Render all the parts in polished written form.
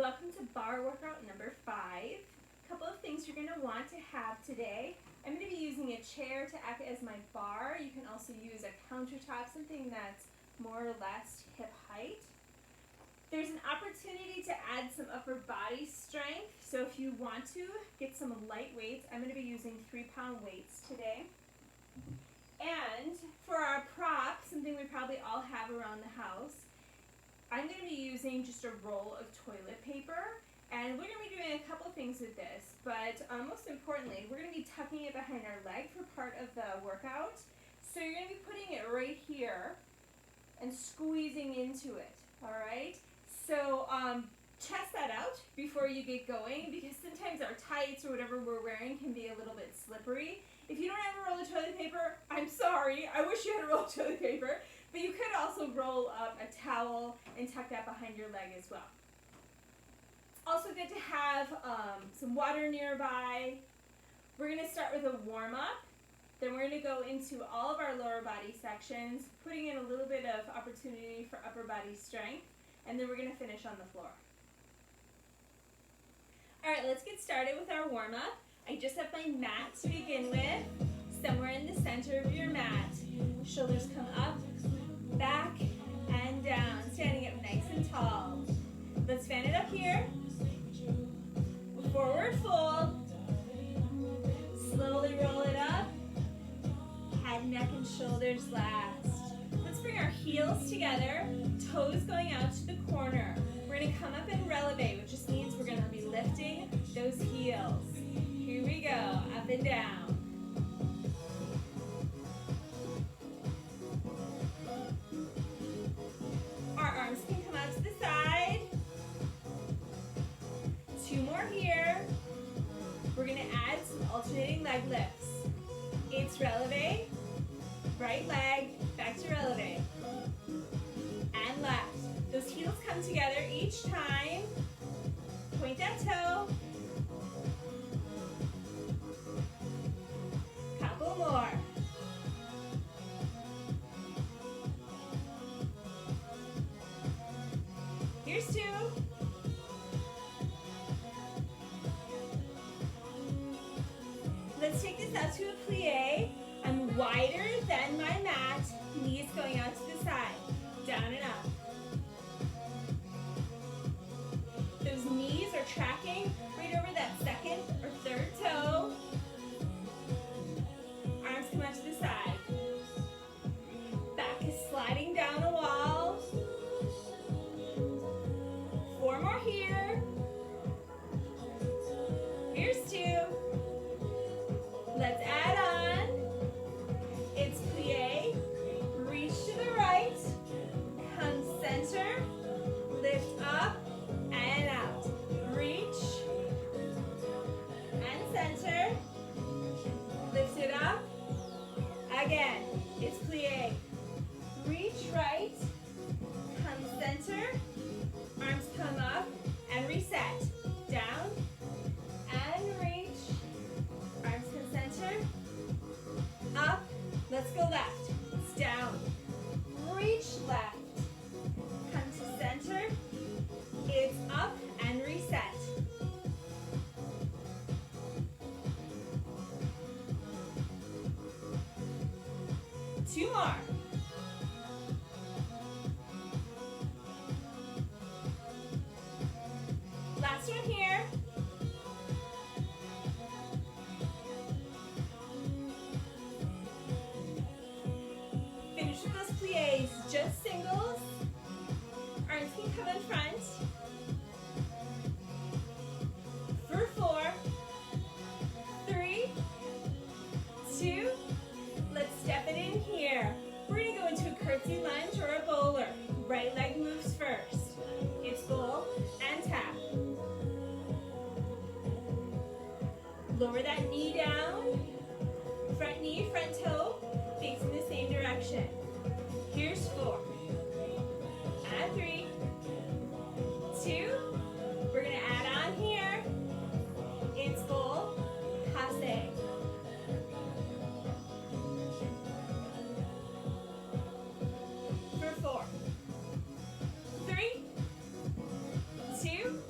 Welcome to bar workout number 5. A couple of things you're going to want to have today. I'm going to be using a chair to act as my bar. You can also use a countertop, something that's more or less hip height. There's an opportunity to add some upper body strength. So if you want to get some light weights, I'm going to be using 3-pound weights today. And for our prop, something we probably all have around the house, I'm going to be using just a roll of toilet paper, and we're going to be doing a couple things with this, but most importantly, we're going to be tucking it behind our leg for part of the workout. So you're going to be putting it right here and squeezing into it, all right? So test that out before you get going, because sometimes our tights or whatever we're wearing can be a little bit slippery. If you don't have a roll of toilet paper, I'm sorry, I wish you had a roll of toilet paper. But you could also roll up a towel and tuck that behind your leg as well. Also good to have some water nearby. We're going to start with a warm-up. Then we're going to go into all of our lower body sections, putting in a little bit of opportunity for upper body strength. And then we're going to finish on the floor. All right, let's get started with our warm-up. I just have my mat to begin with. Somewhere in the center of your mat. Shoulders come up, back, and down. Standing up nice and tall. Let's fan it up here. Forward fold. Slowly roll it up. Head, neck, and shoulders last. Let's bring our heels together. Toes going out to the corner. We're going to come up and releve, which just means we're going to be lifting those heels. Here we go. Up and down. Our arms can come out to the side. 2 more here. We're going to add some alternating leg lifts. It's releve, right leg, back to releve, and left. Those heels come together each time. Point that toe. Couple more. Here's 2. Let's take this out to a plie. I'm wider than my mat. Knees going out to the side. Down and up. Those knees are tracking right over that second or third toe. Arms come out to the side. Back is sliding down a wall. 4 more here. Here's 2. Let's add on. It's plie. Reach to the right. Come center. Lift up and out. Reach and center. Lift it up. Again. It's plie. Reach right. Come center. Arms come up and reset. Down and reach. Arms come center. Up. Let's go left. It's down. Reach left. Come to center. It's up and reset. Two more. Last one here. Finish with those plies, just singles. Arms can come in front. For 4, 3, 2, let's step it in here. We're going to go into a curtsy lunge or a bowler. Right leg moves first. It's bowl and tap. Lower that knee down. Front knee, front toe, facing the same direction. Here's 4. And 3, 2. We're going to add on here. It's bowl, passe. For 4, 3, 2,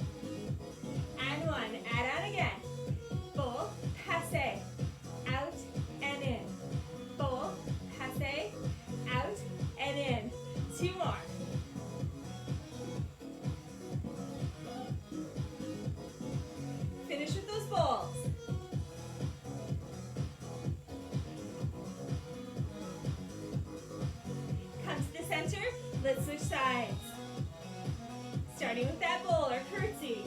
Let's switch sides. Starting with that bowl or curtsy.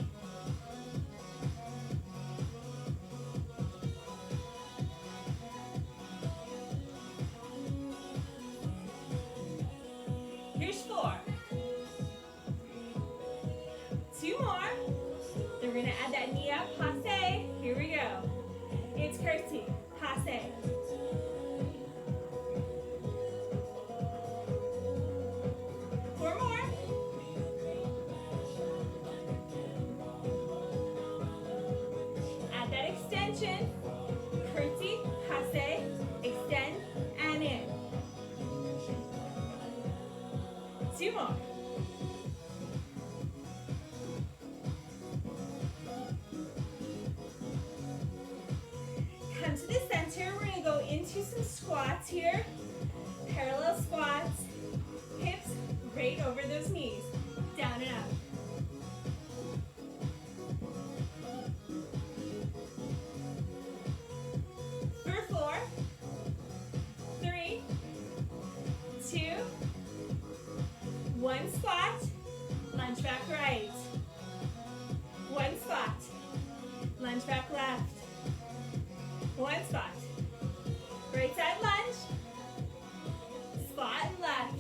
Here's 4. 2 more. Then we're gonna add that knee up, passe. Here we go. It's curtsy, passe. 4 more. Add that extension. Curtsy, passe, extend, and in. 2 more. Come to the center. We're going to go into some squats here. Parallel squats. Hips right over those knees. Down and up. For 4, 3, 2, 1 squat. Lunge back right. 1 squat. Lunge back left. 1 spot. Right side lunge. Spot and left.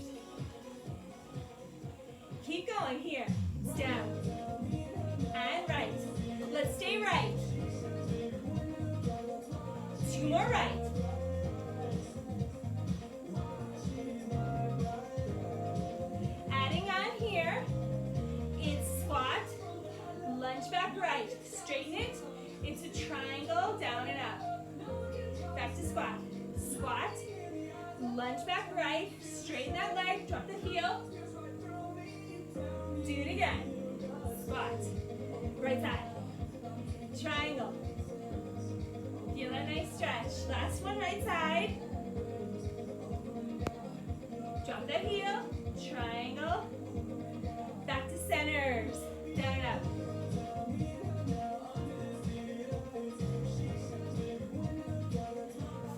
Keep going here. Down. And right. Let's stay right. 2 more right. Adding on here. It's squat. Lunge back right. Straighten it. It's a triangle down and up. Back to squat. Squat. Lunge back right. Straighten that leg. Drop the heel. Do it again. Squat. Right side. Triangle. Feel that nice stretch. Last one, right side. Drop that heel. Triangle. Back to centers. Down and up.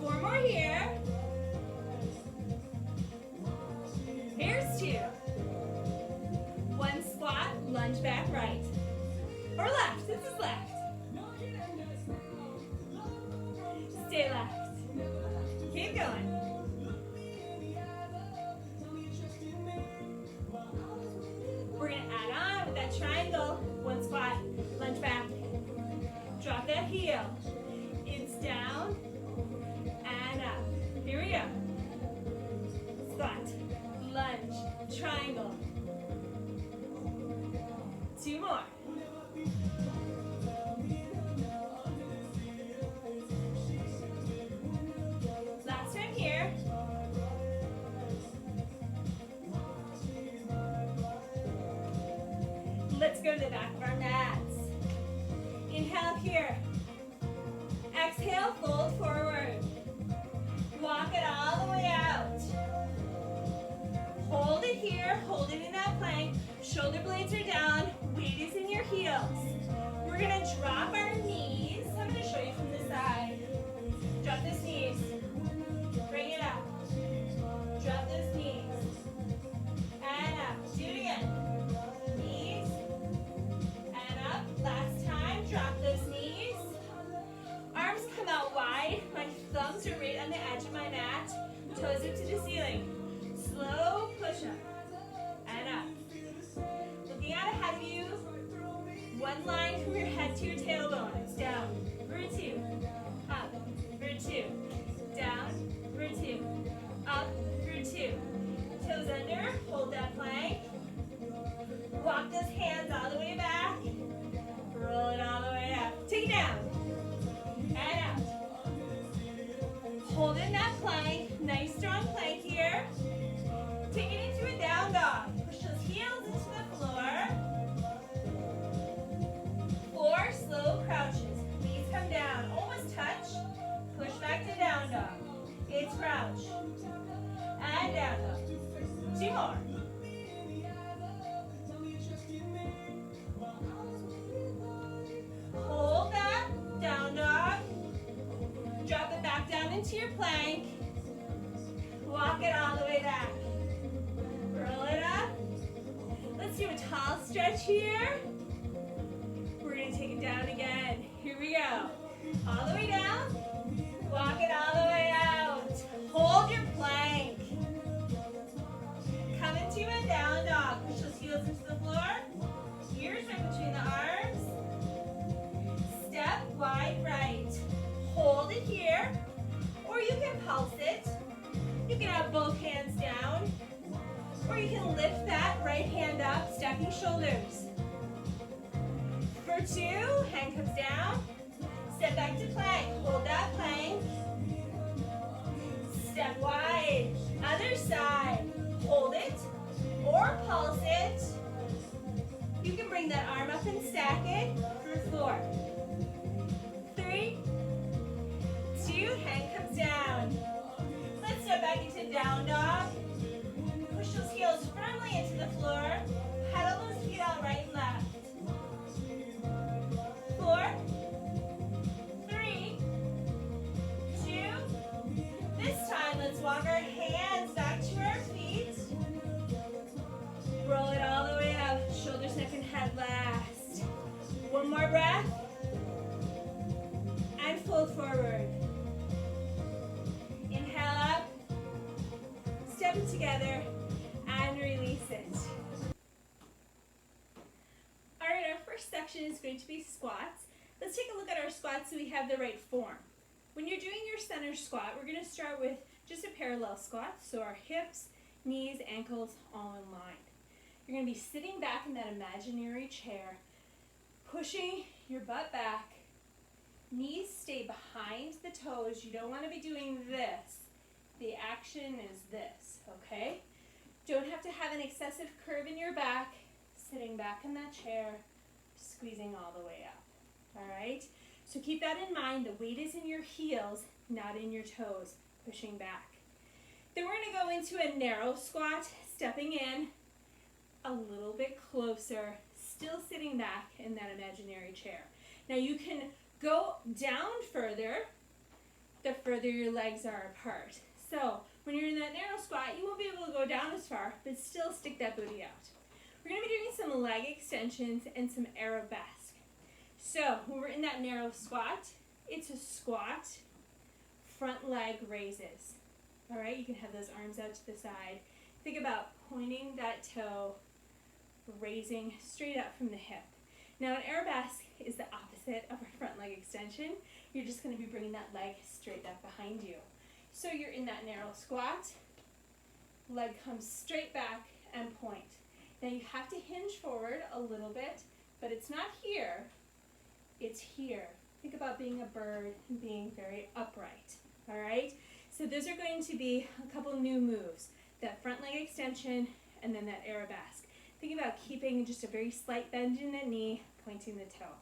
4 more here. Here's 2. 1 squat, lunge back right. Or left, this is left. Stay left. Keep going. We're going to add on with that triangle. 1 squat, lunge back. Drop that heel. It's down. And up. Here we go. Squat, lunge, triangle. 2 more. Last time here. Let's go to the back of our mats. Inhale here. Exhale, fold forward. Walk it all the way out. Hold it here, hold it in that plank. Shoulder blades are down, weight is in your heels. We're gonna drop our knees. I'm gonna show you from the side. Drop those knees. Bring it up. Drop those knees. And up. Do it again. Knees. And up. Last time. Drop those knees. Arms come out wide. My thumbs are right on the edge of my mat. Toes up to the ceiling. Slow push up. And up. Looking out ahead of you. One line from your head to your tailbone. It's down. For 2. Up. For 2. Down. For 2. Up. For 2. Toes under. Hold that plank. Walk those hands all the way back. Roll it all the way up. Take it down. And out. Hold in that plank. Nice strong plank here. Take it into a down dog. Push those heels into the floor. 4 slow crouches. Knees come down. Almost touch. Push back to down dog. It's crouch. And down dog. 2 more. Hold that. Down dog. Drop it back down into your plank. Walk it all the way back. Roll it up. Let's do a tall stretch here. We're going to take it down again. Here we go. All the way down. Walk it all the way out. Hold your plank. Come into a down dog. Push those heels into the floor. Ears right between the arms. Step wide right. Hold it here. Or you can pulse it. You can have both hands down. Or you can lift that right hand up, stacking shoulders. For 2, hand comes down. Step back to plank. Hold that plank. Step wide. Other side. Hold it or pulse it. You can bring that arm up and stack it for 4, 3, 2, hand comes down. Let's step back into down dog. Push those heels firmly into the floor. Pedal those feet out right and left. 4, 3, 2. This time, let's walk our hands back to our feet. Roll it all the way up. Shoulders, neck, and head last. One more breath. And fold forward. Inhale up. Step it together. And release it. All right, our first section is going to be squats. Let's take a look at our squats so we have the right form. When you're doing your center squat, we're going to start with just a parallel squat, so our hips, knees, ankles all in line. You're going to be sitting back in that imaginary chair, pushing your butt back, knees stay behind the toes. You don't want to be doing this. The action is this, okay? Don't have to have an excessive curve in your back, sitting back in that chair, squeezing all the way up, all right? So keep that in mind. The weight is in your heels, not in your toes, pushing back. Then we're going to go into a narrow squat, stepping in a little bit closer, still sitting back in that imaginary chair. Now you can go down further, the further your legs are apart. So when you're in that narrow squat, you won't be able to go down as far, but still stick that booty out. We're going to be doing some leg extensions and some arabesque. So when we're in that narrow squat, it's a squat, front leg raises. All right, you can have those arms out to the side. Think about pointing that toe, raising straight up from the hip. Now an arabesque is the opposite of our front leg extension. You're just going to be bringing that leg straight up behind you. So you're in that narrow squat, leg comes straight back and point. Now you have to hinge forward a little bit, but it's not here, it's here. Think about being a bird and being very upright, all right? So those are going to be a couple new moves, that front leg extension and then that arabesque. Think about keeping just a very slight bend in the knee, pointing the toe.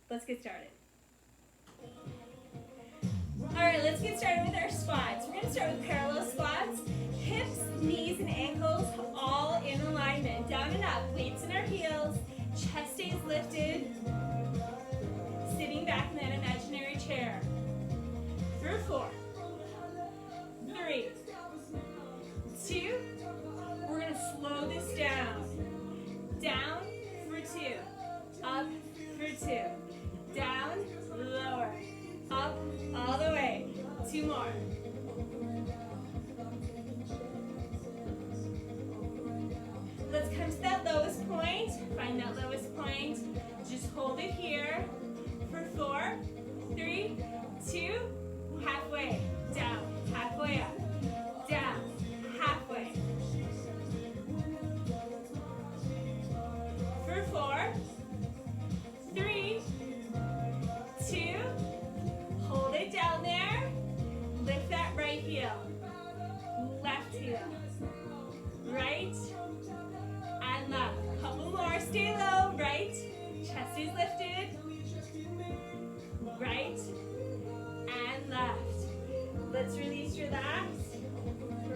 Let's get started. All right, let's get started with our squats. We're going to start with parallel squats. Hips, knees, and ankles all in alignment. Down and up, weights in our heels, chest stays lifted. Sitting back in that imaginary chair. For 4, 3, 2. We're going to slow this down. Down for 2. Up for 2. Down, lower. Up, all the way. 2 more. Let's come to that lowest point. Find that lowest point. Just hold it here. For 4, 3, 2, halfway. Down, halfway up. Down, halfway. For 4, 3, 2, hold it down there. Lift that right heel. Left heel. Right and left. Couple more. Stay low. Right. Chest is lifted. Right and left. Let's release, relax.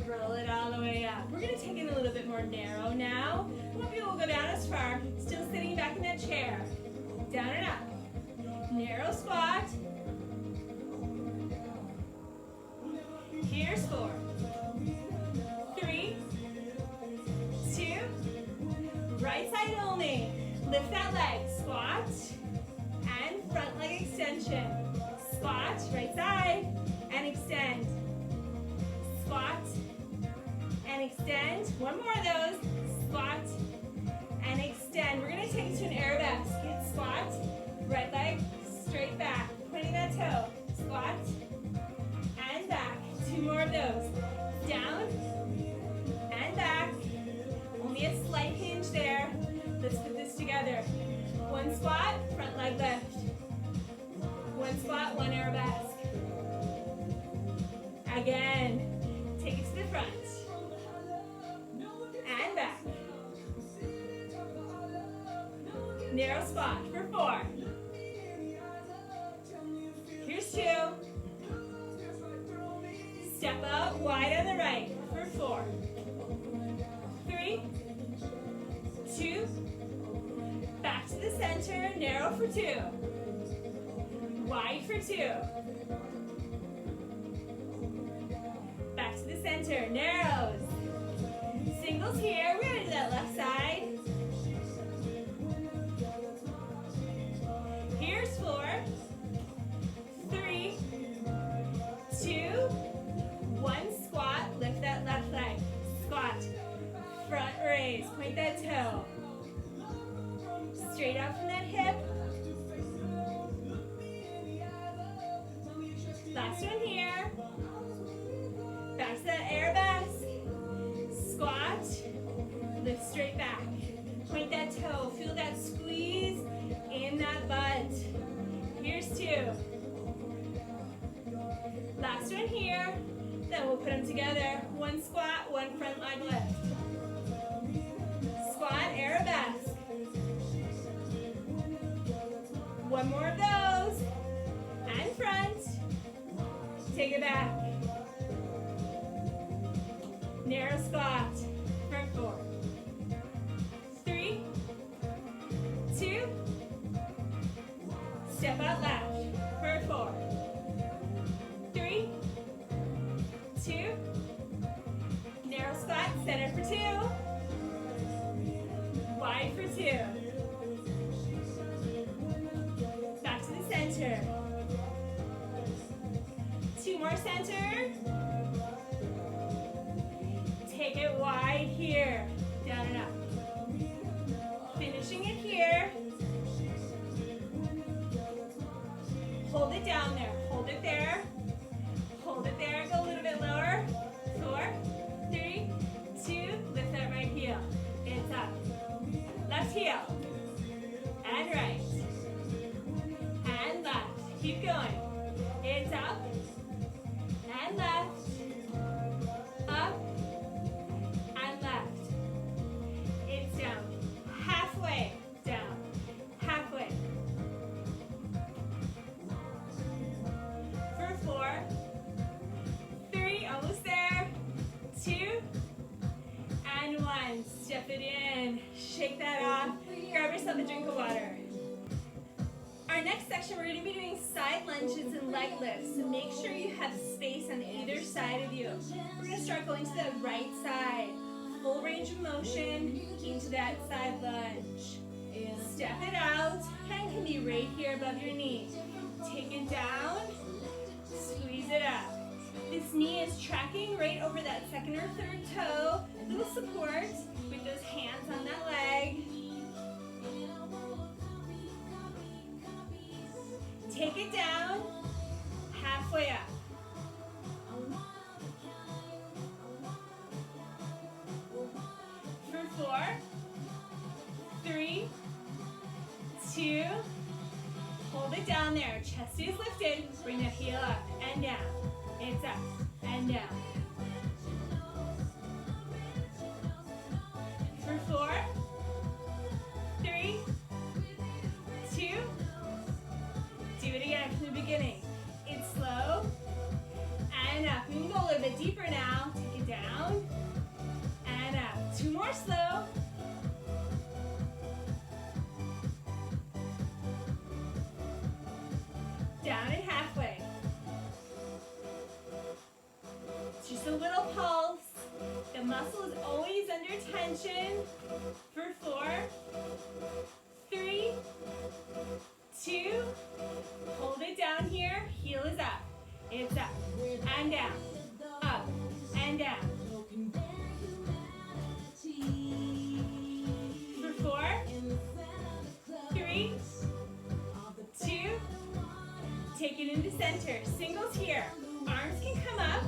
Roll it all the way up. We're going to take it a little bit more narrow now. Some people will go down as far, still sitting back in that chair. Down and up. Narrow squat. Here's 4, 3, 2, right side Lift that leg, squat, and front leg extension. Squat, right side, and extend. Squat, and extend. One more of those. Squat, and extend. We're going to take it to an arabesque. Squat, right leg, straight back. Pointing that toe. Squat, and back. Two more of those. Down, and back. Only a slight hinge there. Let's put this together. One squat, front leg lift. One squat, one arabesque. Again, take it to the front. And back. Narrow squat for 4. Here's 2. Step out wide on the right for 4. 3, 2, back to the center, narrow for 2. Wide for 2. Back to the center, narrows. Singles here, we're going to do that left side. Here's 4, 3, 2, 1, squat, lift that left leg. Squat, front raise, point that toe. Straight out from that hip. Last one here. Back to that arabesque. Squat, lift straight back. Point that toe, feel that squeeze in that butt. Here's 2. Last one here. Then we'll put them together. One squat, one front leg lift. Squat, arabesque. One more of those. And front. Take it back. Narrow squat for 4. 3, 2, step out left for 4. 3, 2, narrow squat, center for 2. Wide for 2. Back to the center. 2 more center. Take it wide here. Down and up. Finishing it here. Hold it down there. Hold it there. Hold it there. Go a little bit lower. 4, 3, 2. Lift that right heel. It's up. Left heel. And right. And left. Keep going. It's up. And left. Up. And left. It's down. Halfway. Down. Halfway. For 4, 3, almost there. 2, and 1. Step it in. Shake that off. Grab yourself a drink of water. Our next section, we're going to be doing side lunges and leg lifts. So make sure you have space on either side of you. We're going to start going to the right side. Full range of motion into that side lunge. Step it out. Hand can be right here above your knee. Take it down. Squeeze it up. This knee is tracking right over that second or third toe. A little support with those hands on that leg. Take it down, halfway up. For 4, 3, 2, hold it down there. Chest is lifted. Bring the heel up and down. It's up and down. For 4, 3, 2, do it again from the beginning. It's slow and up. We can go a little bit deeper now. Take it down and up. 2 more slow. Down and halfway. Just a little pulse. The muscle is always under tension. For 4, 2, hold it down here, heel is up, it's up, and down, up, and down. For 4, 3, 2, take it into center, singles here, arms can come up,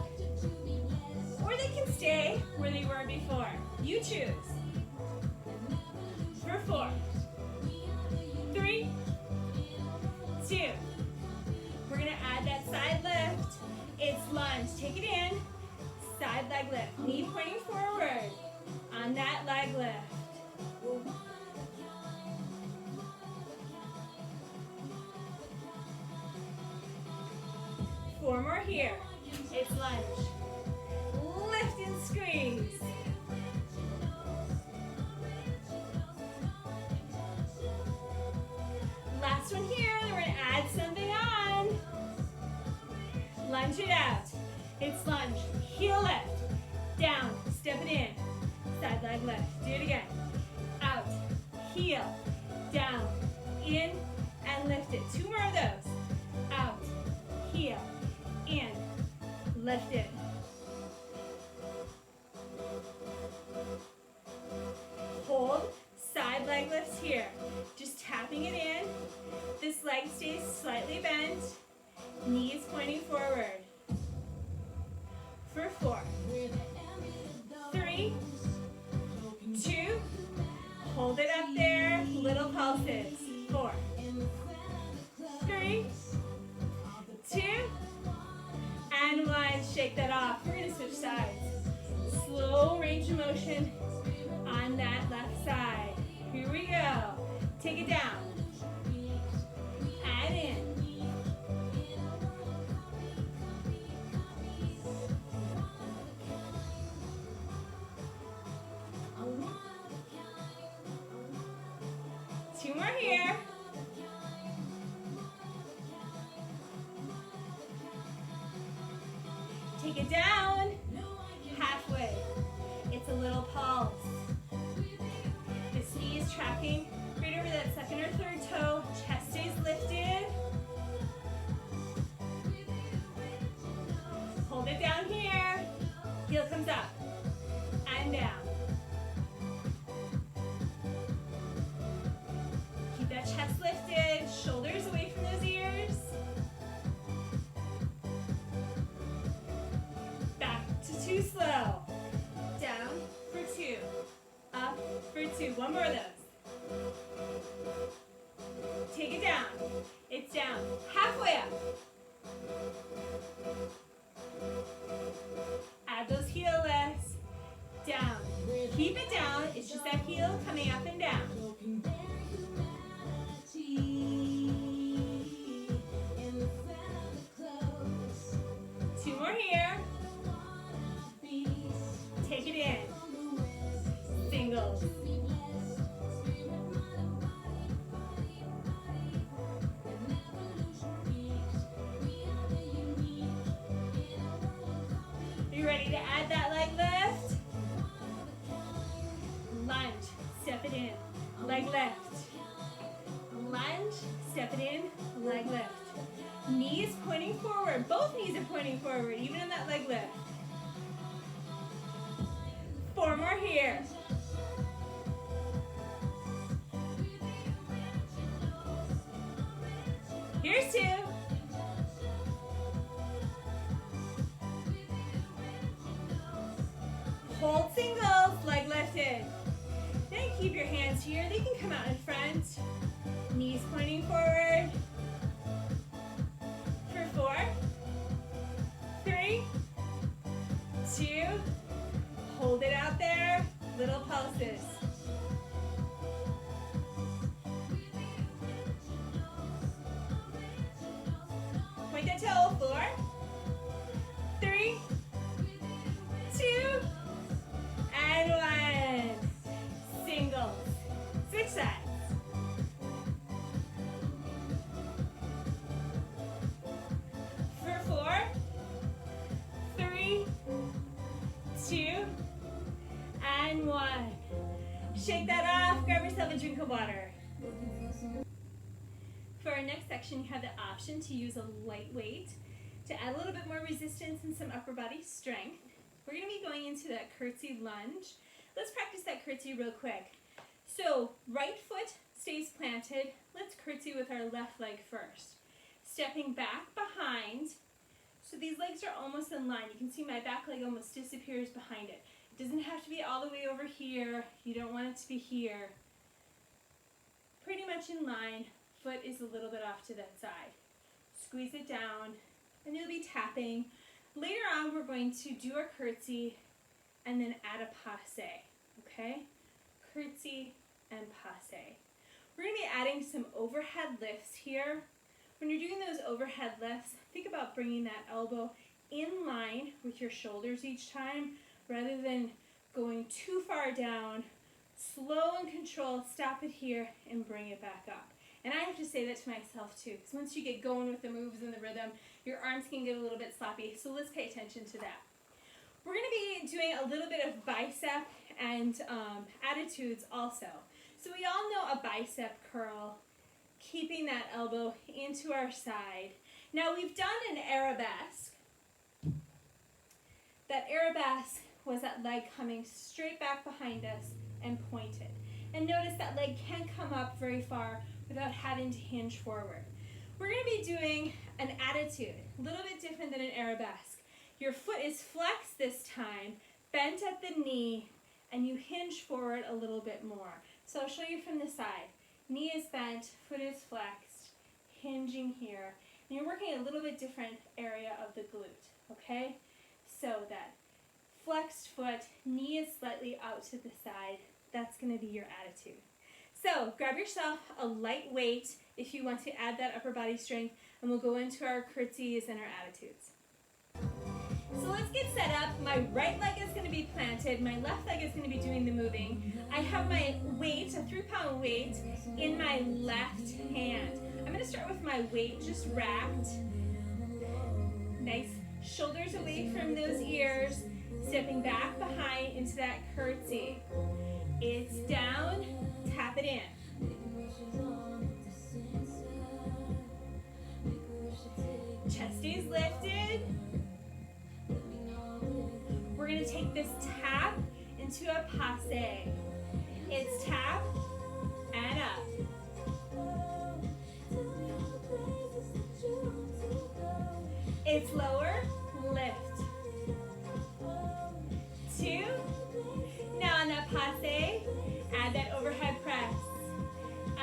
or they can stay where they were before, you choose. For 4, 3, 2, we're going to add that side lift, it's lunge, take it in, side leg lift, knee pointing forward on that leg lift. 4 more here, it's lunge, lift and squeeze. Last one here, then we're going to add something on. Lunge it out. It's lunge, heel lift, down, step it in, side leg lift. Do it again. Out, heel, down, in, and lift it. 2 more of those. Out, heel, in, lift it. Hold, side leg lifts here. Just tapping it in. This leg stays slightly bent. Knees pointing forward. For 4, 3, 2, hold it up there, little pulses. 4, 3, 2, and 1. Shake that off. We're going to switch sides. Slow range of motion on that left side. Here we go. Take it down. And in. Two more here. Take it down. Halfway. It's a little pulse. This knee is tracking right over that second or third toe. Chest stays lifted. Hold it down here. Heel comes up and down. Keep that chest lifted, shoulders away from those ears. Back to 2 slow. Down for 2. Up for 2. 1 more of those. Take it down. It's down. Halfway up. Add those heel lifts. Down. Keep it down. It's just that heel coming up and down. Two more here. Take it in. Singles. You ready to add that leg lift? Lunge, step it in, leg lift. Lunge, step it in, leg lift. Knees pointing forward, both knees are pointing forward, even in that leg lift. 4 more here. Here's 2. Hold singles, leg lifted. Then keep your hands here. They can come out in front. Knees pointing forward. For 4, 3, 2, hold it out there. Little pulses. Point that toe. 4, 3, 2, and 1. Singles. Switch sides. For 4, 3, 2, and 1. Shake that off. Grab yourself a drink of water. For our our next section, you have the option to use a light weight to add a little bit more resistance and some upper body strength. We're going to be going into that curtsy lunge. Let's practice that curtsy real quick. So right foot stays planted. Let's curtsy with our left leg first. Stepping back behind. So these legs are almost in line. You can see my back leg almost disappears behind it. It doesn't have to be all the way over here. You don't want it to be here. Pretty much in line. Foot is a little bit off to that side. Squeeze it down, and you'll be tapping. Later on, we're going to do a curtsy and then add a passe, okay? Curtsy and passe. We're going to be adding some overhead lifts here. When you're doing those overhead lifts, think about bringing that elbow in line with your shoulders each time, rather than going too far down. Slow and controlled, stop it here and bring it back up. And I have to say that to myself too, because once you get going with the moves and the rhythm, your arms can get a little bit sloppy, so let's pay attention to that. We're going to be doing a little bit of bicep and attitudes also. So we all know a bicep curl, keeping that elbow into our side. Now we've done an arabesque. That arabesque was that leg coming straight back behind us and pointed. And notice that leg can't come up very far without having to hinge forward. We're going to be doing an attitude, a little bit different than an arabesque. Your foot is flexed this time, bent at the knee, and you hinge forward a little bit more. So I'll show you from the side. Knee is bent, foot is flexed, hinging here. And you're working a little bit different area of the glute, okay? So that flexed foot, knee is slightly out to the side. That's going to be your attitude. So grab yourself a light weight if you want to add that upper body strength, and we'll go into our curtsies and our attitudes. So let's get set up. My right leg is going to be planted. My left leg is going to be doing the moving. I have my weight, a 3-pound weight, in my left hand. I'm going to start with my weight just racked. Nice shoulders away from those ears. Stepping back behind into that curtsy. It's down, tap it in. Chest is lifted. We're going to take this tap into a passe. It's tap and up. It's lower, lift. 2. Now on that passe, add that overhead press.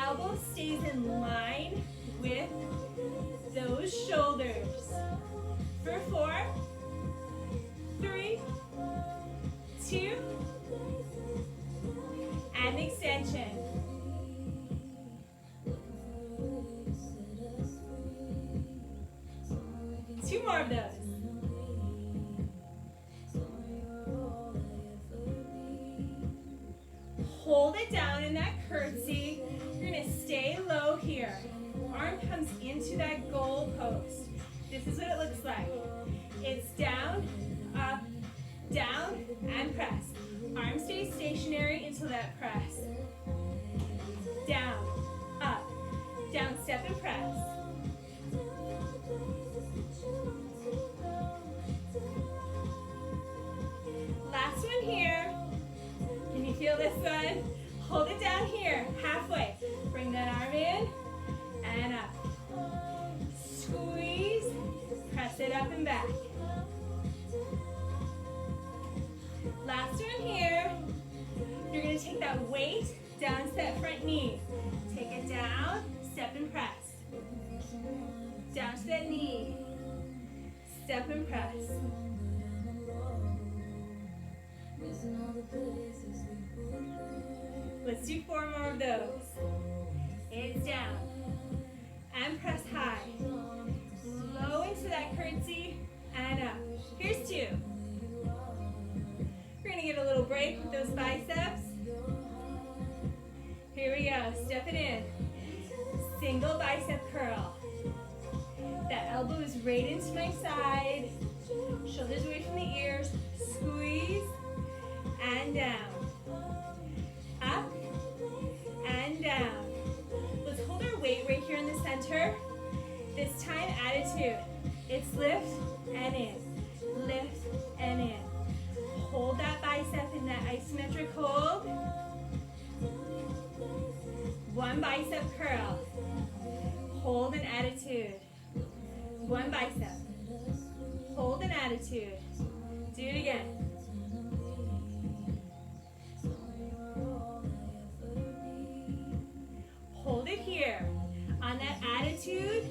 Elbow stays in line with those shoulders. For 4, 3, 2, and extension. Two more of those. Hold it down in that curtsy. You're going to stay low here. Arm comes into that goal post. This is what it looks like. It's down, up, down, and press. Arm stays stationary until that press. Down, up, down, step and press. Last one here. Can you feel this one? Hold it down here, halfway. Bring that arm in and up. Squeeze, press it up and back. Last one here. You're going to take that weight down to that front knee. Take it down, step and press. Down to that knee. Step and press. Let's do 4 more of those. It's down. And press high. Low into that curtsy and up. Here's 2. We're going to get a little break with those biceps. Here we go. Step it in. Single bicep curl. That elbow is right into my side. Shoulders away from the ears. Squeeze and down. Up and down. Let's hold our weight right here in the center. This time, attitude. It's lift and in, lift and in. Hold that bicep in that isometric hold. One bicep curl. Hold an attitude. One bicep. Hold an attitude. Do it again. Hold it here. On that attitude,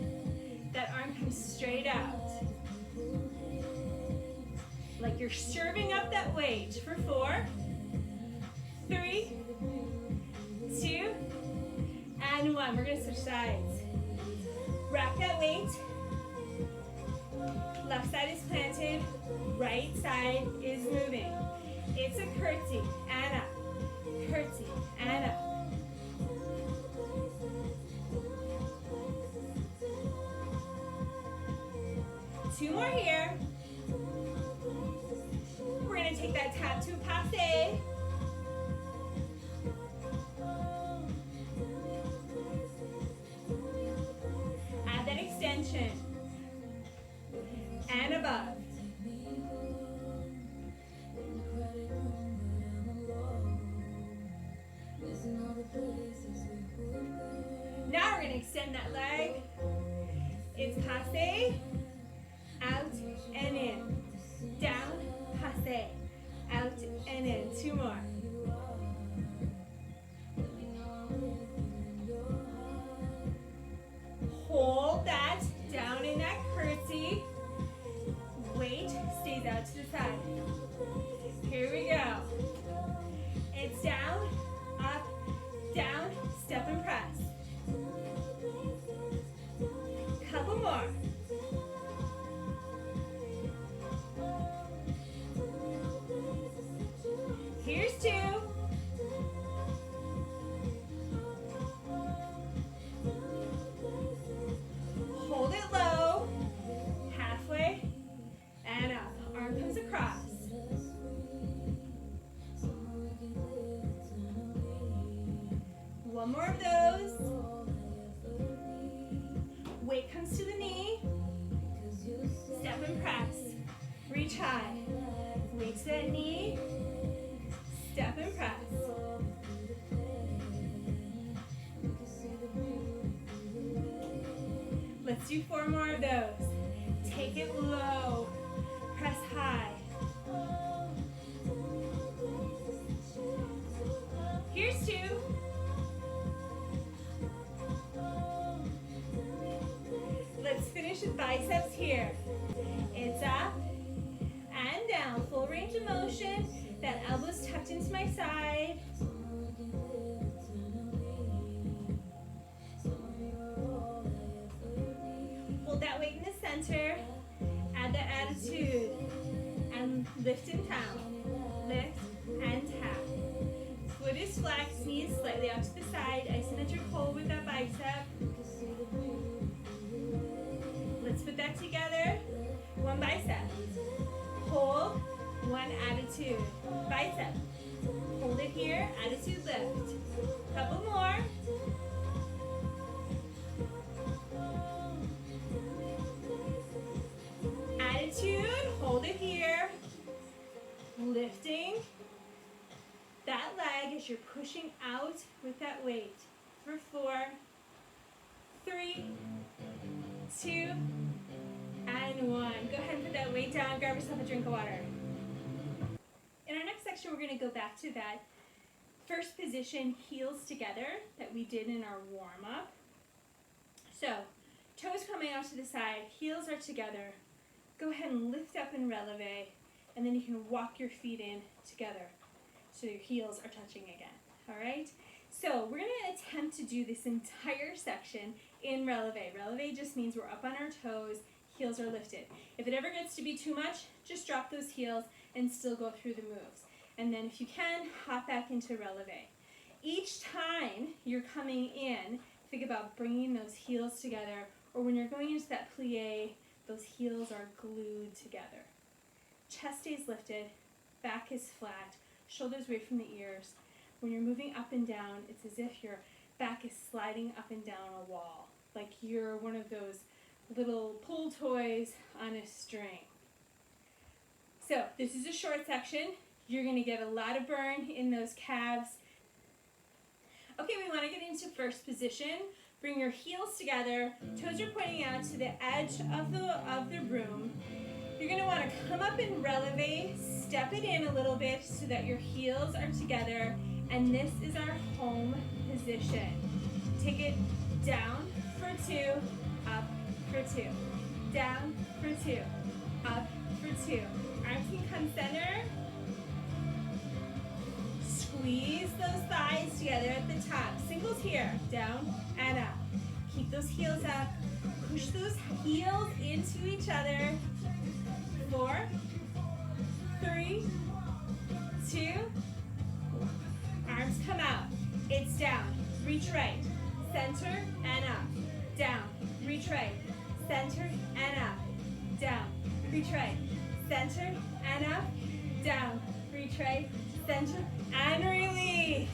that arm comes straight out. Like you're serving up that weight for 4, 3, 2, and 1. We're gonna switch sides. Wrap that weight. Left side is planted, right side is moving. It's a curtsy and up, curtsy and up. Two more here. We're going to take that tap to passe. Add that extension. And above. Now we're going to extend that leg. It's passe. Out and in, down, passe, out and in. 2 more. Hold that down in that curtsy. Weight stays out to the side. Here we go. It's down, up, down, step and press. Couple more. Here's 2. Hold it low, halfway, and up. Arm comes across. One more of those. Weight comes to the knee. Step and press. Reach high. Weight to that knee. Step and press. Let's do 4 more of those. Take it low. Press high. Here's 2. Let's finish with biceps here. It's up and down. Full range of motion. That elbow's tucked into my side. Hold that weight in the center. Add that attitude. And lift and tap. Lift and tap. Foot is flexed, knees slightly out to the side. Isometric hold with that bicep. Let's put that together. One bicep. Hold. One attitude. Bicep. Hold it here. Attitude lift. Couple more. Attitude. Hold it here. Lifting that leg as you're pushing out with that weight. For 4, 3, 2, and 1. Go ahead and put that weight down. Grab yourself a drink of water. In our next section, we're going to go back to that first position, heels together, that we did in our warm-up. So, toes coming out to the side, heels are together. Go ahead and lift up and releve, and then you can walk your feet in together so your heels are touching again. All right? So, we're going to attempt to do this entire section in releve. Releve just means we're up on our toes, heels are lifted. If it ever gets to be too much, just drop those heels and still go through the moves. And then if you can, hop back into releve. Each time you're coming in, think about bringing those heels together, or when you're going into that plie, those heels are glued together. Chest stays lifted, back is flat, shoulders away from the ears. When you're moving up and down, it's as if your back is sliding up and down a wall, like you're one of those little pull toys on a string. So this is a short section. You're going to get a lot of burn in those calves. Okay, we want to get into first position. Bring your heels together. Toes are pointing out to the edge of the room. You're going to want to come up and releve, step it in a little bit so that your heels are together, and this is our home position. Take it down for 2, up for 2, down for 2, up for 2. Arms can come center. Squeeze those thighs together at the top. Singles here, down and up. Keep those heels up. Push those heels into each other. 4, 3, 2. Arms come out. It's down. Reach right. Center and up. Down. Reach right. Center and up. Down. Reach right. Center and up. Down. Reach right. Center and release.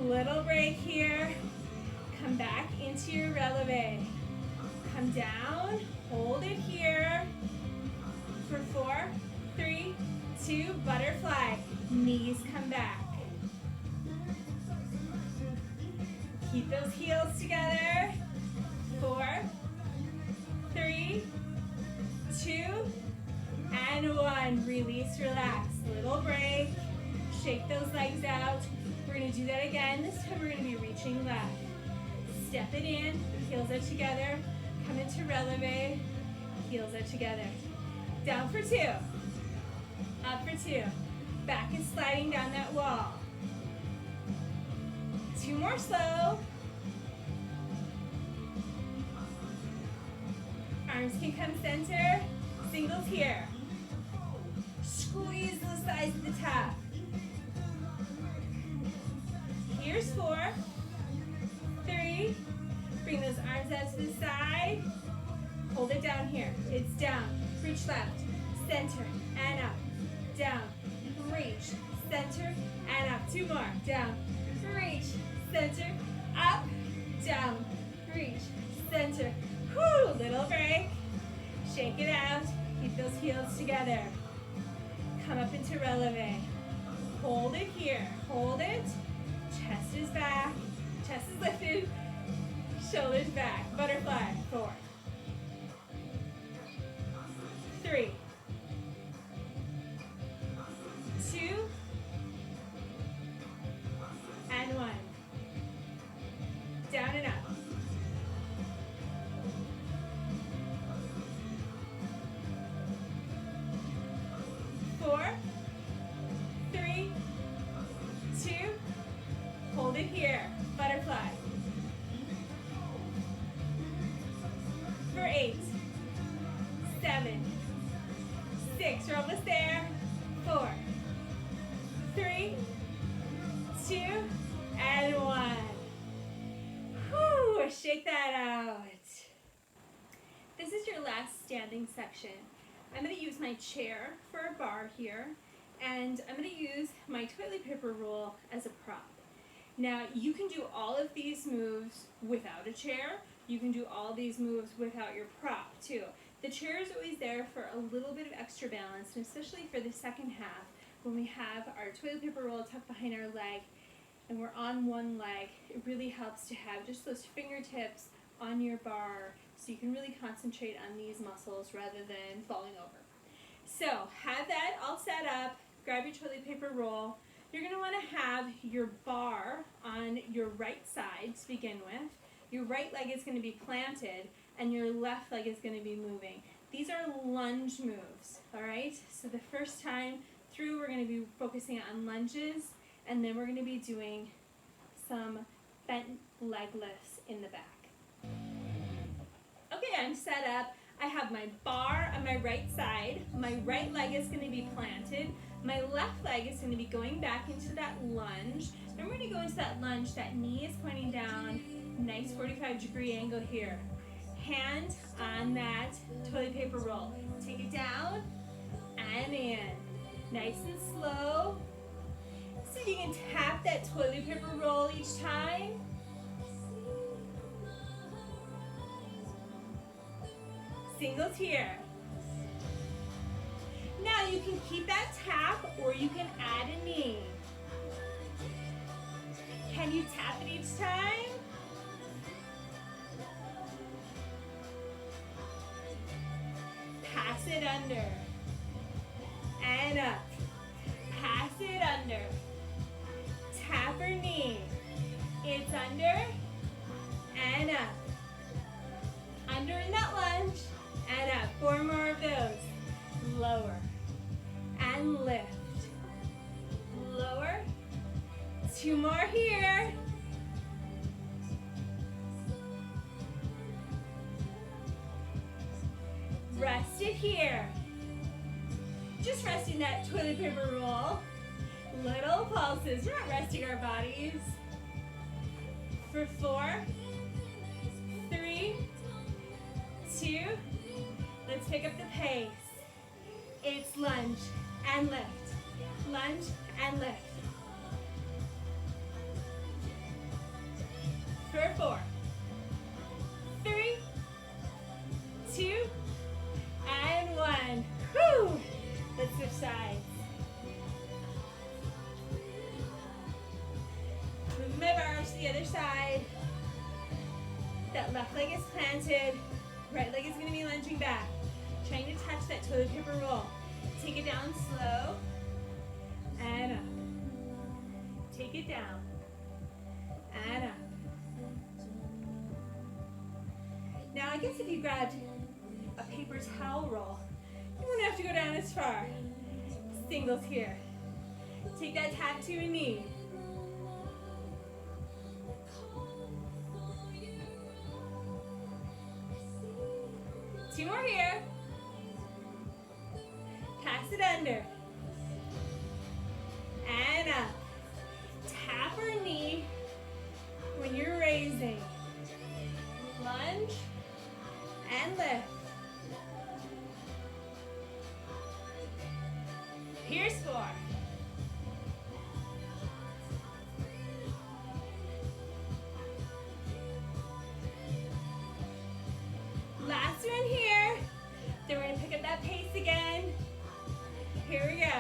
Little break here. Come back into your releve. Come down. Hold it here for 4, 3, 2. Butterfly. Knees come back. Keep those heels together. 4, 3, 2, and 1. Release, relax. Little break. Shake those legs out. We're going to do that again. This time we're going to be reaching left. Step it in. Heels are together. Come into releve. Heels are together. Down for 2. Up for 2. Back is sliding down that wall. 2 more slow. Arms can come center. Singles here. Squeeze those thighs at the top. Here's 4, 3. Bring those arms out to the side. Hold it down here. It's down. Reach left. Center and up. Down. Reach. Center and up. 2 more. Down. Reach. Center. Up. Down. Reach. Center. Whew. Little break. Shake it out. Keep those heels together. Come up into releve. Hold it here. Hold it. Chest is back. Chest is lifted. Shoulders back. Butterfly. 4, 3, 2, and 1. Down and up. 4, 3, 2. Hold it here. Butterfly. For 8, 7, 6. We're almost there. 4, 3, 2, and 1. Whew, shake that out. This is your last standing section. I'm going to use my chair for a bar here, and I'm going to use my toilet paper roll as a prop. Now, you can do all of these moves without a chair. You can do all these moves without your prop, too. The chair is always there for a little bit of extra balance, and especially for the second half, when we have our toilet paper roll tucked behind our leg, and we're on one leg, it really helps to have just those fingertips on your bar so you can really concentrate on these muscles rather than falling over. So, have that all set up. Grab your toilet paper roll. You're going to want to have your bar on your right side to begin with. Your right leg is going to be planted, and your left leg is going to be moving. These are lunge moves, all right? So the first time through, we're going to be focusing on lunges, and then we're going to be doing some bent leg lifts in the back. Okay, I'm set up. I have my bar on my right side. My right leg is going to be planted. My left leg is going to be going back into that lunge. Then we're going to go into that lunge. That knee is pointing down. Nice 45-degree angle here. Hand on that toilet paper roll. Take it down and in. Nice and slow. So you can tap that toilet paper roll each time. Singles here. Now you can keep that tap or you can add a knee. Can you tap it each time? Pass it under. And up. Pass it under. Tap or knee. It's under and up. Under in that lunge and up. 4 more of those. Lower and lift. Lower. 2 more here. Rest it here. Just resting that toilet paper roll. Little pulses. We're not resting our bodies. For 4, 3, 2. Let's pick up the pace. It's lunge and lift. Lunge and lift. For 4, 3, 2, and 1. Whew. Let's switch sides. Move my bars to the other side. That left leg is planted. Right leg is going to be lunging back. Trying to touch that toilet paper roll. Take it down slow. And up. Take it down. And up. Now I guess if you grabbed a paper towel roll, you wouldn't have to go down as far. Singles here. Take that tap to a knee. Two more here. Pass it under. And up. Tap or knee when you're raising. Lunge and lift. Here's 4. Last one here. Then we're going to pick up that pace again. Here we go.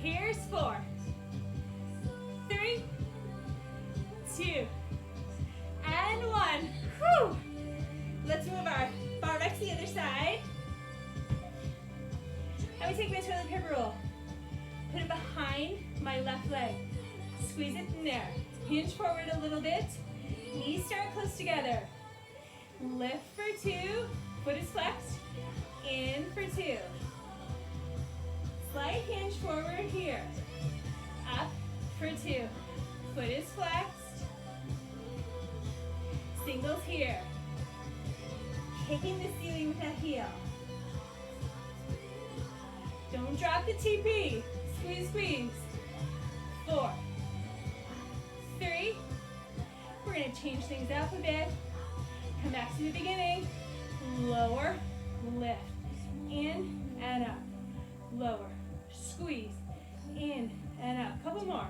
Here's 4, 3, 2, and 1. Whew. Let's move our bar back to the other side. And we take my toilet paper roll. Put it behind my left leg. Squeeze it in there. Hinge forward a little bit. Knees start close together. Lift for 2. Foot is flexed. In for 2. Slight hinge forward here. Up for 2. Foot is flexed. Singles here. Kicking the ceiling with that heel. Don't drop the TP. Squeeze, squeeze. 4, 3. We're going to change things up a bit. Come back to the beginning. Lower, lift. In and up. Lower, squeeze. In and up. Couple more.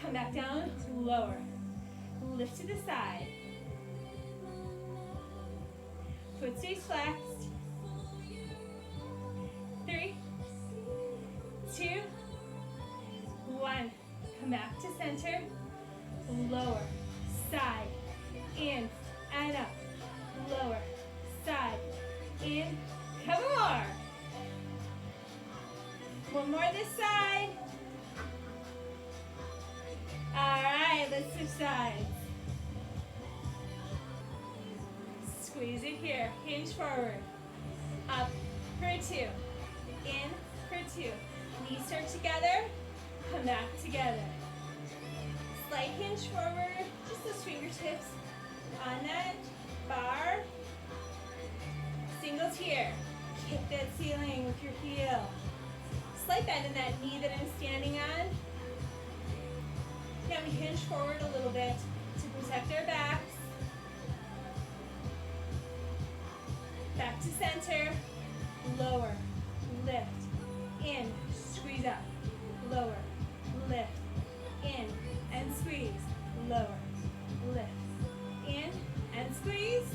Come back down, lower. Lift to the side. Foot stays flexed. 3, 2, 1. Come back to center. Lower, side, in, and up. Lower, side, in. Couple more. One more this side. All right, let's switch sides. Squeeze it here. Hinge forward. Up for 2. In for 2. Knees start together. Come back together. Slight hinge forward. Just those fingertips on that bar. Singles here. Kick that ceiling with your heel. Slight bend in that knee that I'm standing on. Now we hinge forward a little bit to protect our backs. Back to center. lower, lift, in, squeeze up, lower, lift, in, and squeeze, lower, lift, in, and squeeze.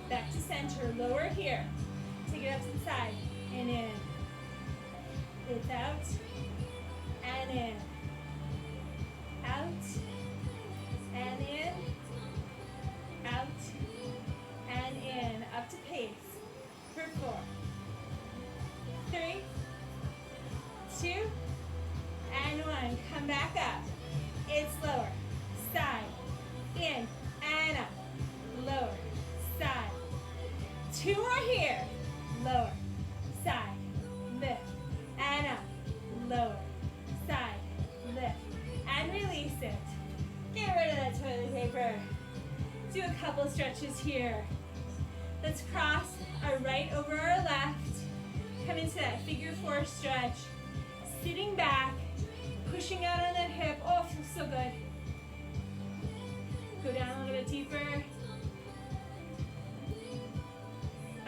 Back to center, lower here. Take it up to the side, and in. It's out, and in. Out, and in. Out, and in. Up to pace. For 4, 3, 2, and 1. Come back up. It's lower, side, in, and up. Lower, side. 2 more here. Lower, side, lift, and up. Lower, side, lift, and release it. Get rid of that toilet paper. Do a couple stretches here. Let's cross our right over our left. Come into that figure 4 stretch. Sitting back, pushing out on that hip. Oh, feels so good. Go down a little bit deeper.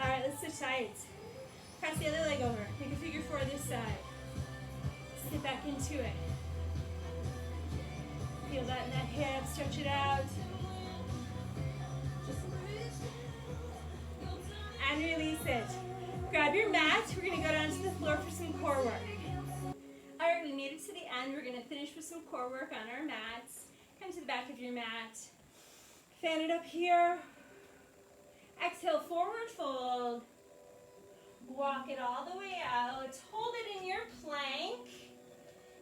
All right, let's switch sides. Cross the other leg over. Make a figure 4 this side. Sit back into it. Feel that in that hip. Stretch it out. And release it. Grab your mat. We're going to go down to the floor for some core work. All right, we made it to the end. We're going to finish with some core work on our mats. Come to the back of your mat. Fan it up here. Exhale, forward fold. Walk it all the way out. Hold it in your plank.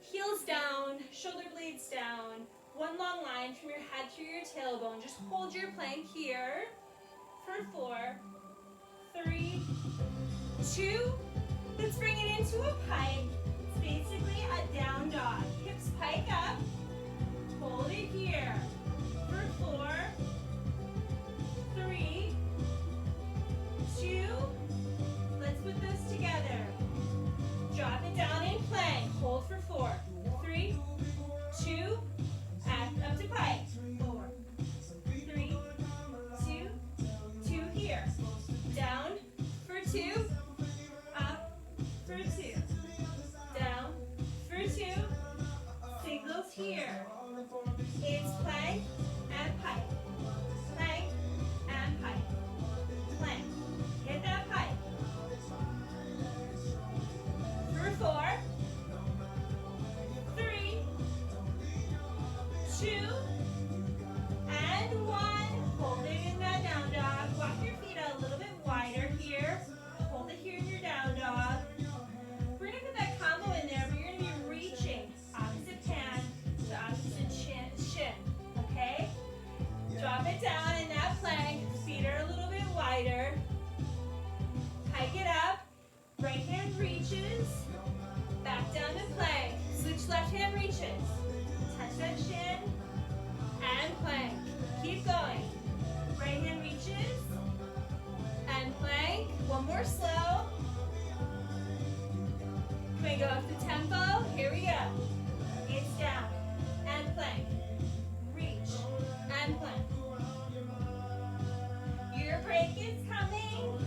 Heels down, shoulder blades down. One long line from your head through your tailbone. Just hold your plank here for 4, 3, 2. Let's bring it into a pike. It's basically a down dog. Hips pike up. Hold it here for 4, 3, 2. Let's put those together. Drop it down in plank. Hold for 4, 3, 2. Up to pike. 4, 3, 2, 2 here. Down for 2. Up for 2. Down for 2. Singles here. It's plank and pike. Plank and pike. Plank. Hit that pike. For 4, 3, 2, and 1. Hold it in that down dog. Walk your feet out a little bit wider here. Hold it here in your down dog. We're going to put that combo in there, but you're going to be reaching opposite hand to opposite shin. Okay? Drop it down in that plank. Feet are a little bit wider. Hike it up. Right hand reaches. Back down to plank. Switch left hand reaches. Touch that shin. And plank. Keep going. Right hand reaches. And plank. One more slow. Can we go up the tempo? Here we go. It's down. And plank. Reach. And plank. Your break is coming.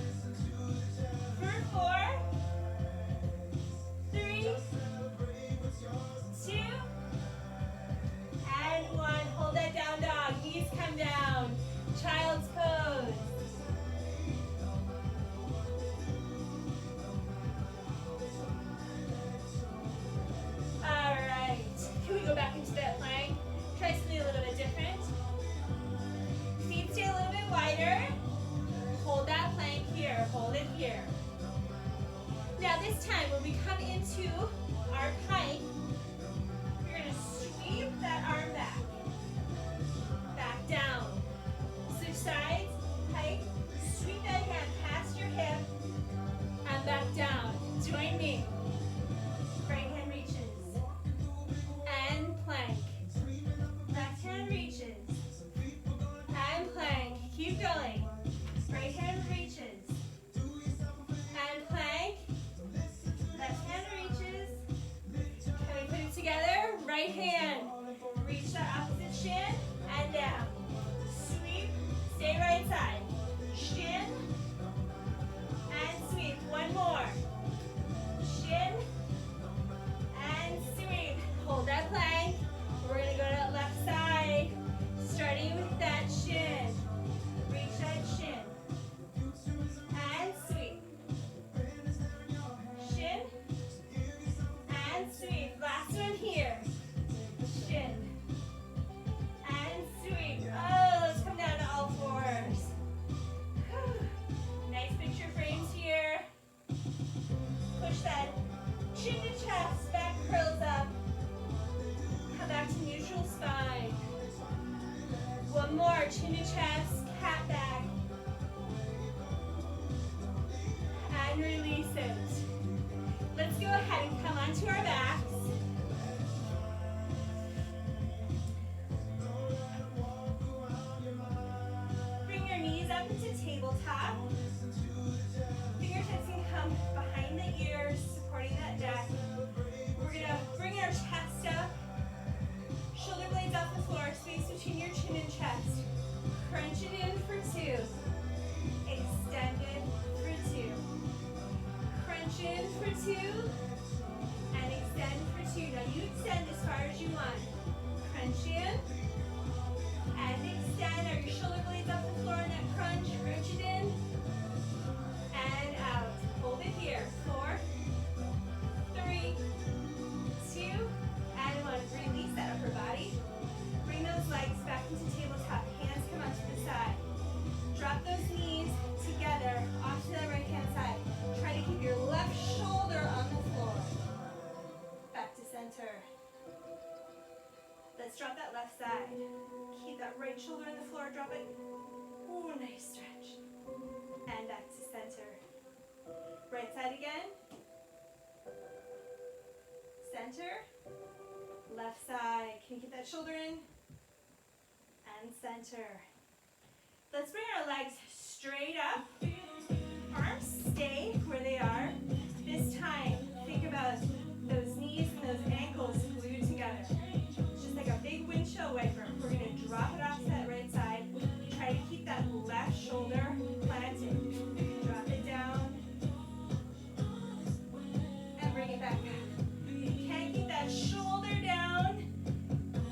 For 4, 3, 2, and 1. Hold that down dog. Knees come down. Child's pose. All right. Can we go back into that plank? Try something a little bit different. Feet stay a little bit wider. Hold that plank here. Hold it here. Now this time, when we come into our pike, we're going to sweep that arm back. Back down. Switch sides, pike, sweep that hand past your hip, and back down. Join me. Right hand reaches. And plank. Left hand reaches. And plank. Keep going. Right hand reaches. And plank. Left hand reaches. Can we put it together? Right hand. Reach the opposite shin and down. Sweep. Stay right side. Shin chest, back curls up. Come back to neutral spine. One more, chin to chest, cat back. And release it. Let's go ahead and come onto our backs. Bring your knees up into tabletop. Fingertips can come behind the ears, supporting that neck. We're gonna bring our chest up. Shoulder blades off the floor, space between your chin and chest. Crunch it in for 2. Extend it for 2. Crunch in for 2. And extend for 2. Now you extend as far as you want. Crunch in. And extend. Are your shoulder blades off the floor in that crunch? Crunch it in. And out. Hold it here. 4, 3, 2, and 1. Release that upper body. Bring those legs back into tabletop. Hands come out to the side. Drop those knees together off to the right hand side. Try to keep your left shoulder on the floor. Back to center. Let's drop that left side. Keep that right shoulder on the floor. Drop it. Ooh, nice stretch. And back to center. Right side again. Center. Left side. Can you keep that shoulder in? And center. Let's bring our legs straight up. Arms stay where they are. This time, think about those knees and those ankles glued together. Just like a big windshield wiper. We're going to drop it off to that right side. Try to keep that left shoulder planted. Drop it down. And bring it back up. If you can't keep that shoulder down,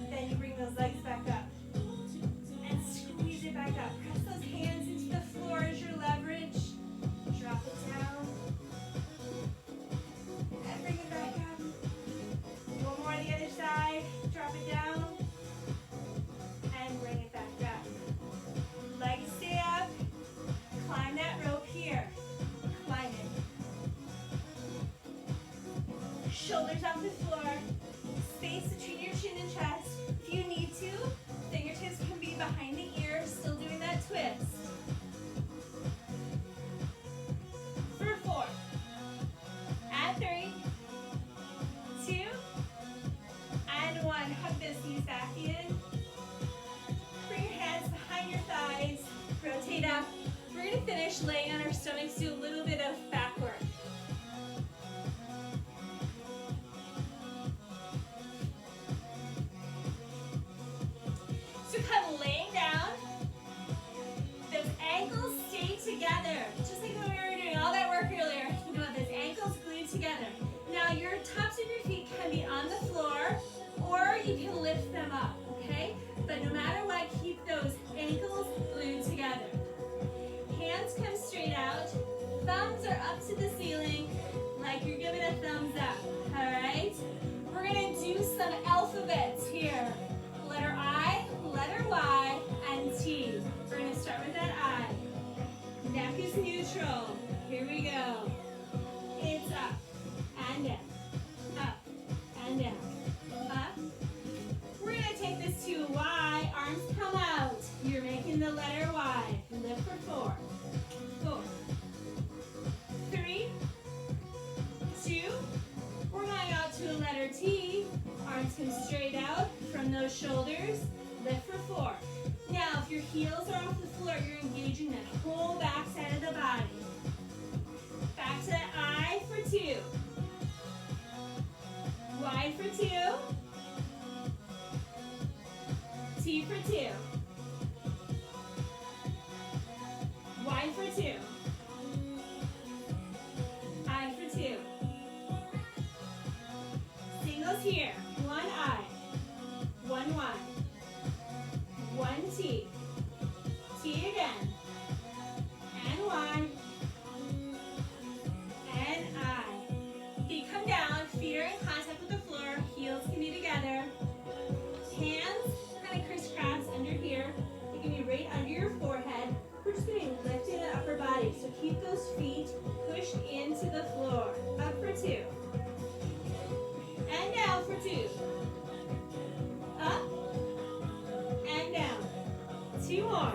then you bring those legs back up. And squeeze it back up. Press those hands into the floor as your leverage. Drop it down. And bring it back up. One more on the other side. Drop it down. And bring it back up. Legs stay up. Climb that rope here. Climb it. Shoulders off the floor. Space between your chin and chest. If you need to, fingertips can be behind the ears, still doing that twist. For 4. And 3, 2, and 1. Hug those knees back in. Bring your hands behind your thighs. Rotate up. We're going to finish laying on our stomachs, do a little bit of back work. So come laying down. Those ankles stay together. Just like when we were doing all that work earlier. You know, those ankles glued together. Now your tops of your feet can be on the floor or you can lift them up, okay? But no matter what, keep those ankles glued together. Hands come straight out. Thumbs are up to the ceiling like you're giving a thumbs up, all right? We're gonna do some alphabets here. Letter I, letter Y, and T. We're going to start with that I. Neck is neutral. Here we go. It's up and down. Up and down. Up. We're going to take this to Y. Arms come out. You're making the letter Y. Lift for 4. 4. 3. 2. We're going out to a letter T. Arms come straight out from those shoulders. Lift for 4. Now, if your heels are off the floor, you're engaging that whole back side of the body. Back to that I for 2. Y for 2. T for 2. Y for 2. I for 2. Singles here. 1 I. 1 Y. 1 T. T again. And Y. And I. Feet come down. Feet are in contact with the floor. Heels can be together. Hands kind of crisscross under here. They can be right under your forehead. We're just going to lift in the upper body. So keep those feet pushed into the floor. Up for 2. for 2. Up and down. 2 more.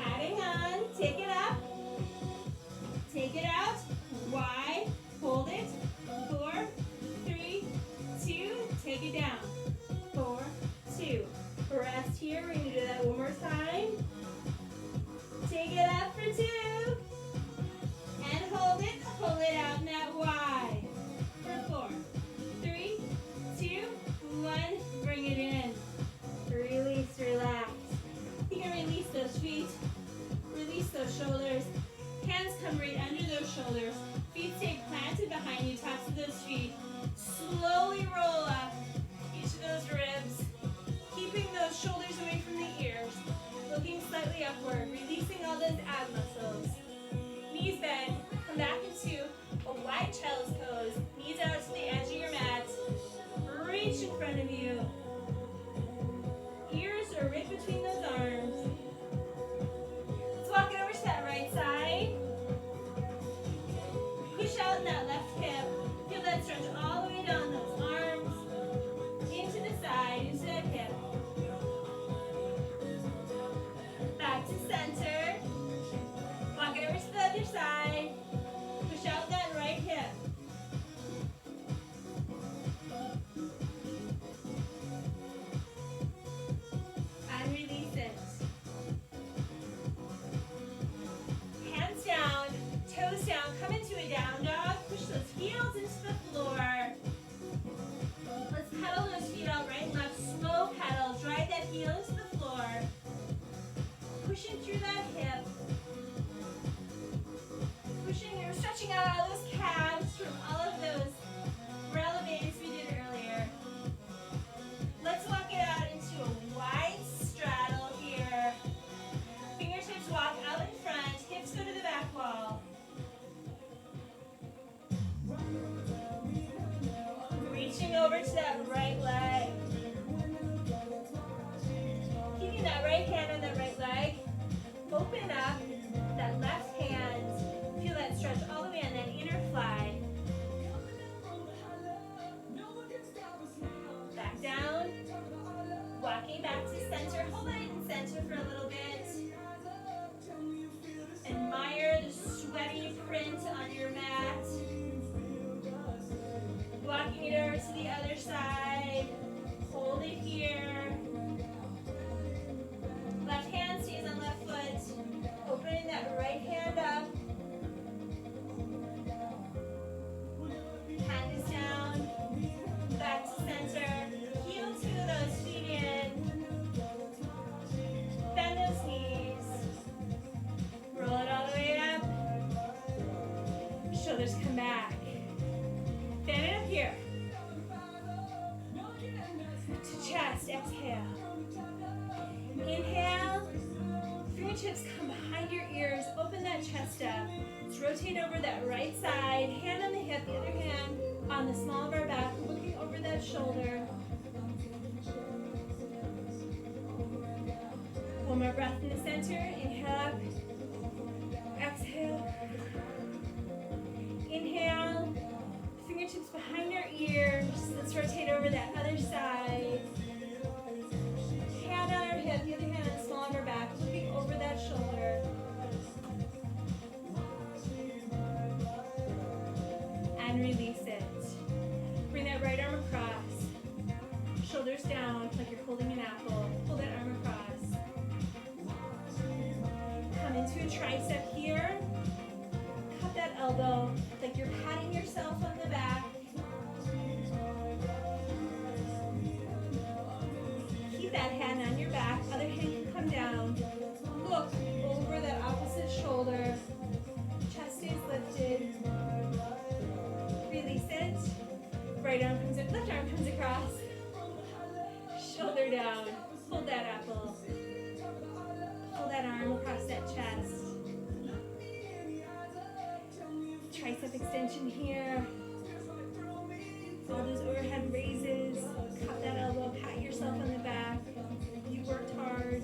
Adding on, take it up, take it out, wide, hold it, 4, 3, 2, take it down, 4, 2. Rest here, we're going to do that one more time. Take it up for 2, and hold it out and out wide, for 4, 3, 2, 1, bring it in, release, relax. You can release those feet, release those shoulders, hands come right under those shoulders, feet stay planted behind you, tops of those feet, slowly roll up each of those ribs, keeping those shoulders away from the ears, looking slightly upward, releasing all those ab muscles. Knees bend, come back into a wide child's pose, knees out to the edge of your mat, reach in front of you, ears are right between those arms. Let's walk it over to that right side, push out in that left hip, feel that stretch all the way down those arms, into the side, into that hip. Back to center. Walk it over to the other side. Push out that right hip. And release it. Hands down, toes down. Come into a down dog. Push those heels into the floor. Let's pedal those feet out right and left. Slow pedal. Drive that heel into the floor. Pushing through that hip. Pushing or stretching out all those calves from all of those relevance we did earlier. Let's walk it out into a wide straddle here. Fingertips walk out in front, hips go to the back wall. Reaching over to that right leg. Keeping that right hand on that right leg. Open up that left hand. Feel that stretch all the way on that inner fly. Back down. Walking back to center. Hold it in center for a little bit. Admire the sweaty print on your mat. Walking it over to the other side. Hold it here. Left hand stays on left foot. Opening that right hand up. Hand is down. Back to center. Heel two of those feet in. Bend those knees. Roll it all the way up. Shoulders come back. Bend it up here. To chest, exhale. Inhale. Fingertips come behind your ears. Open that chest up. Let's rotate over that right side. Hand on the hip, the other hand on the small of our back, looking over that shoulder. One more breath in the center. Inhale up. Exhale. Inhale. Fingertips behind our ears. Let's rotate over that other side. Hand on our hip, the other hand on the small of our back, looking over that shoulder. And release it. Bring that right arm across. Shoulders down like you're holding an apple. Pull that arm across. Come into a tricep here. Cut that elbow like you're patting yourself on the back. Keep that hand on your back. Other hand can come down. Look over that opposite shoulder. Chest is lifted. Release it. Right arm comes in. Left arm comes across. Shoulder down. Hold that apple. Pull that arm across that chest. Tricep extension here. All those overhead raises. Cup that elbow. Pat yourself on the back. You worked hard.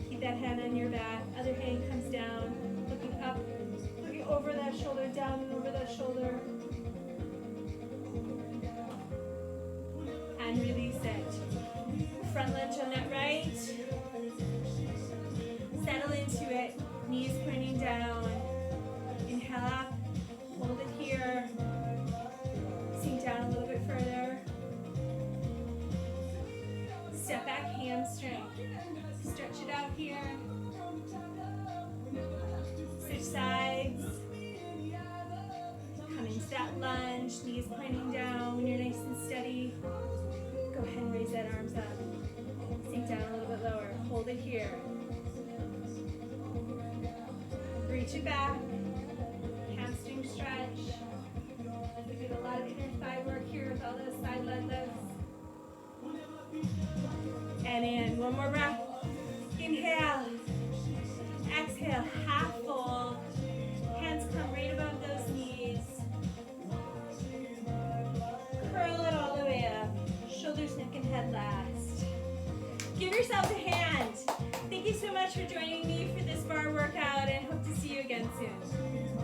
Keep that hand on your back. Other hand comes down. Looking up. Looking over that shoulder. hamstring. Stretch it out here. Switch sides. Come into that lunge, knees pointing down when you're nice and steady. Go ahead and raise that arms up. Sink down a little bit lower. Hold it here. Reach it back. Hamstring stretch. We did a lot of inner thigh work here with all those side leg lifts. And in. One more breath. Inhale. Exhale. Half fold. Hands come right above those knees. Curl it all the way up. Shoulders, neck, and head last. Give yourself a hand. Thank you so much for joining me for this bar workout, and hope to see you again soon.